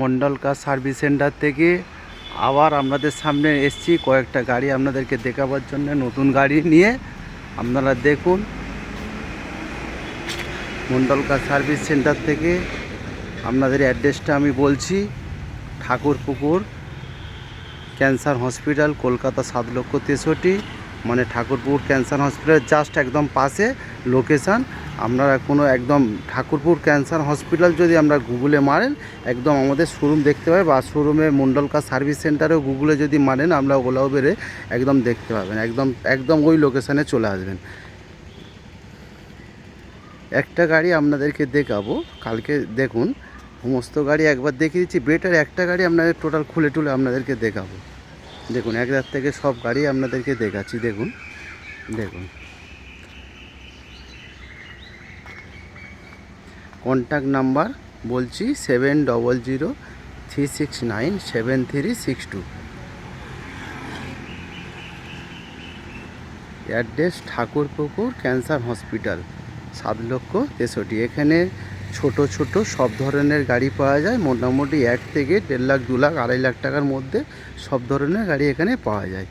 Mondal car service centre থেকে আবার আপনাদের সামনে এসেছি কয়েকটা গাড়ি আপনাদেরকে দেখাবার জন্য। নতুন গাড়ি নিয়ে আপনারা দেখুন। মন্ডল কার সার্ভিস সেন্টার থেকে আপনাদের অ্যাড্রেসটা আমি বলছি, ঠাকুরপুকুর ক্যান্সার হসপিটাল, কলকাতা 7,63,। মানে ঠাকুরপুকুর ক্যান্সার হসপিটাল জাস্ট একদম পাশে লোকেশান। আপনারা কোনো একদম ঠাকুরপুর ক্যান্সার হসপিটাল যদি আমরা গুগলে মারেন একদম আমাদের শোরুম দেখতে পাবে, বা শোরুমে মন্ডল কার সার্ভিস সেন্টারেও গুগলে যদি মারেন আমরা ওলা উবেরে একদম দেখতে পাবেন। একদম ওই লোকেশানে চলে আসবেন। একটা গাড়ি আপনাদেরকে দেখাবো কালকে, দেখুন সমস্ত গাড়ি একবার দেখিয়ে দিচ্ছি। বেটার একটা গাড়ি আপনাদের টোটাল খুলে টুলে আপনাদেরকে দেখাবো। দেখুন এক রাত থেকে সব গাড়ি আপনাদেরকে দেখাচ্ছি। দেখুন দেখুন কন্ট্যাক্ট নাম্বার বলছি 7003697362। Address Thakurpukur cancer hospital, 7,63,। এখানে ছোট ছোট সব ধরনের গাড়ি পাওয়া যায়। মোটামুটি 1 থেকে 1.5 লাখ 2 লাখ 2.5 লাখ টাকার মধ্যে সব ধরনের গাড়ি এখানে পাওয়া যায়।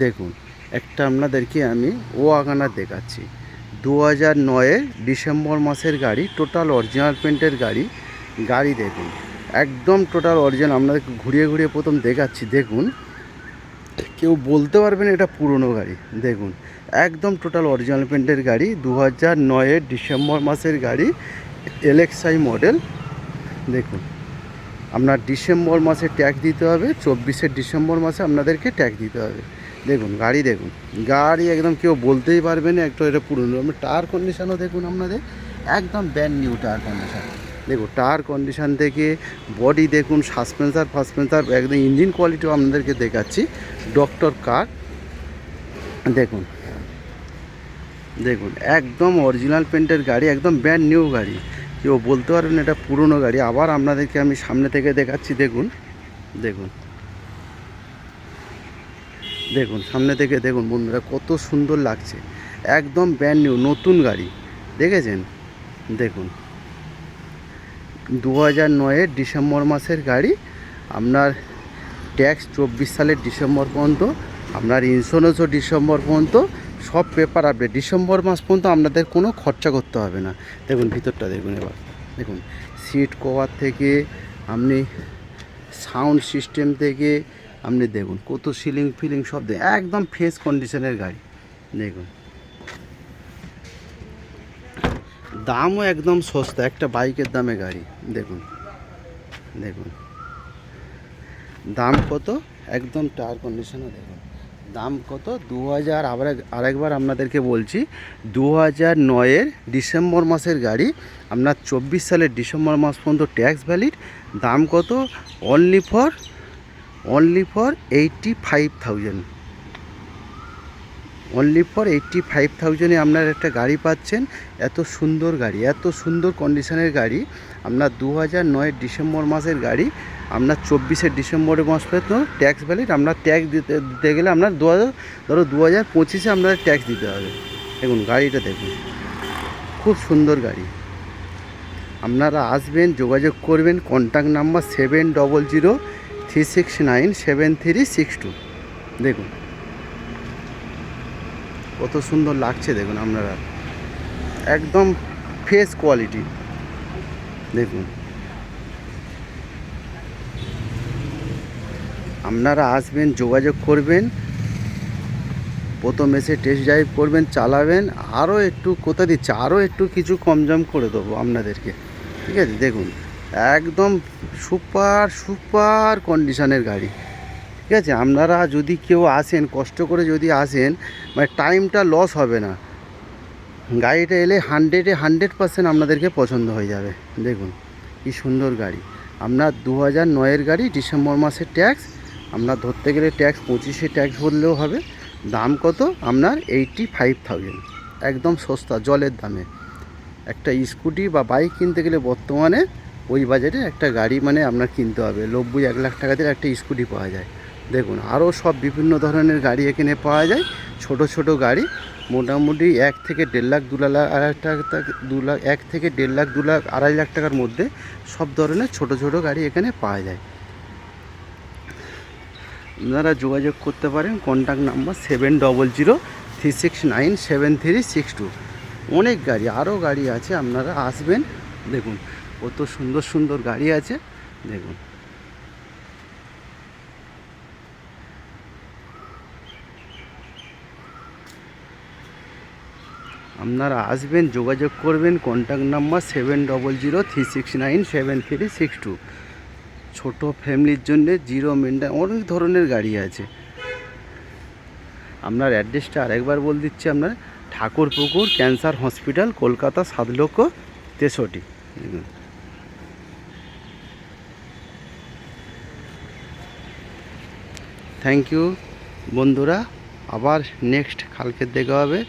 দেখুন একটা আপনাদেরকে আমি ওয়াগনার দেখাচ্ছি, 2009-এর ডিসেম্বর মাসের গাড়ি, টোটাল অরিজিনাল পেন্টের গাড়ি দেখুন একদম টোটাল অরিজিনাল। আপনাদেরকে ঘুরিয়ে ঘুরিয়ে প্রথম দেখাচ্ছি। দেখুন কেউ বলতে পারবেন এটা পুরনো গাড়ি। দেখুন একদম টোটাল অরিজিনাল পেন্টের গাড়ি, 2009-এর ডিসেম্বর মাসের গাড়ি, LXI মডেল। দেখুন আপনার ডিসেম্বর মাসে ট্যাক্স দিতে হবে, 24-এর ডিসেম্বর মাসে আপনাদেরকে ট্যাক্স দিতে হবে। দেখুন গাড়ি একদম কেউ বলতেই পারবে না একটা এটা পুরনো। আপনার টায়ার কন্ডিশনও দেখুন আপনাদের একদম ব্র্যান্ড নিউ টায়ার কন্ডিশন। দেখুন টায়ার কন্ডিশন থেকে বডি দেখুন, সাসপেন্সার একদম ইঞ্জিন কোয়ালিটিও আপনাদেরকে দেখাচ্ছি। ডক্টর কার দেখুন একদম অরিজিনাল পেন্টের গাড়ি, একদম ব্র্যান্ড নিউ গাড়ি। কেউ বলতে পারবেন এটা পুরনো গাড়ি। আবার আপনাদেরকে আমি সামনে থেকে দেখাচ্ছি। দেখুন সামনে থেকে দেখুন বন্ধুরা কত সুন্দর লাগছে, একদম ব্র্যান্ড নিউ নতুন গাড়ি। দেখেছেন? দেখুন 2009-এর ডিসেম্বর মাসের গাড়ি। আপনার ট্যাক্স 24 সালের ডিসেম্বর পর্যন্ত, আপনার ইন্স্যুরেন্সও ডিসেম্বর পর্যন্ত, সব পেপার আপডেট। ডিসেম্বর মাস পর্যন্ত আপনাদের কোনো খরচা করতে হবে না। দেখুন ভিতরটা দেখুন। এবার দেখুন সিট কভার থেকে আপনি সাউন্ড সিস্টেম থেকে আপনি দেখুন কত ফিলিং সব একদম ফ্রেশ কন্ডিশনের গাড়ি। দেখুন দামও একদম সস্তা, একটা বাইকের দামে গাড়ি। দেখুন দাম কত, একদম টায়ার কন্ডিশনও দেখুন দাম কত। 2000, আরেকবার আপনাদেরকে বলছি, 2009-এর ডিসেম্বর মাসের গাড়ি, আপনার 24 সালের ডিসেম্বর মাস পর্যন্ত ট্যাক্স ভ্যালিড। দাম কত, অনলি ফর 85,000। অনলি ফর 85,000-এ আপনার একটা গাড়ি পাচ্ছেন। এত সুন্দর গাড়ি, এত সুন্দর কন্ডিশনের গাড়ি। আপনার 2009-এর ডিসেম্বর মাসের গাড়ি, আপনার 24-এর ডিসেম্বরের মাস পর্যন্ত ট্যাক্স ভ্যালিড। আপনার ট্যাক্স দিতে গেলে আপনার 2025-এ আপনার ট্যাক্স দিতে হবে। দেখুন গাড়িটা দেখুন খুব সুন্দর গাড়ি। আপনারা আসবেন, যোগাযোগ করবেন। Contact number 7003697362। দেখুন কত সুন্দর লাগছে। দেখুন আপনারা একদম ফ্রেশ কোয়ালিটি। দেখুন আপনারা আসবেন, যোগাযোগ করবেন, প্রথম এসে টেস্ট ড্রাইভ করবেন, চালাবেন। আরও একটু কোথা দিচ্ছে, আরও একটু কিছু কমজম করে দেবো আপনাদেরকে, ঠিক আছে? দেখুন একদম সুপার কন্ডিশনের গাড়ি, ঠিক আছে? আপনারা যদি কেউ আসেন, কষ্ট করে যদি আসেন, মানে টাইমটা লস হবে না। গাড়িটা এলে 100% আপনাদেরকে পছন্দ হয়ে যাবে। দেখুন কি সুন্দর গাড়ি। আপনার 2009-এর গাড়ি, ডিসেম্বর মাসের ট্যাক্স। আপনার ধরতে গেলে ট্যাক্স 25-এ ট্যাক্স ভরলেও হবে। দাম কত, আপনার 85,000, একদম সস্তা জলের দামে। একটা স্কুটি বা বাইক কিনতে গেলে বর্তমানে ওই বাজেটে একটা গাড়ি মানে আপনার কিনতে হবে। 90-1 লাখ টাকা দিয়ে একটা স্কুটি পাওয়া যায়। দেখুন আরও সব বিভিন্ন ধরনের গাড়ি এখানে পাওয়া যায়। ছোট ছোট গাড়ি মোটামুটি 1 থেকে 1.5 লাখ 2 লাখ 2 লাখ 1 থেকে 1.5 লাখ 2 লাখ 2.5 লাখ টাকার মধ্যে সব ধরনের ছোট ছোট গাড়ি এখানে পাওয়া যায়। আপনারা যোগাযোগ করতে পারেন, কন্ট্যাক্ট নাম্বার 7003697362। অনেক গাড়ি, আরও গাড়ি আছে, আপনারা আসবেন। দেখুন কত সুন্দর সুন্দর গাড়ি আছে। দেখুন আপনারা আসবেন, যোগাযোগ করবেন, কন্ট্যাক্ট নাম্বার 7003697362। ছোট ফ্যামিলির জন্য জিরো মেনটেন অনেক ধরনের গাড়ি আছে। আপনার অ্যাড্রেসটা আরেকবার বলে দিচ্ছি, আপনার Thakurpukur cancer hospital, Kolkata 7,63,000। Thank you বন্ধুরা, আবার নেক্সট কালকে দেখা হবে।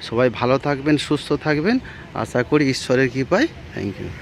সবাই ভালো থাকবেন, সুস্থ থাকবেন, আশা করি ঈশ্বরের কৃপায়। Thank you.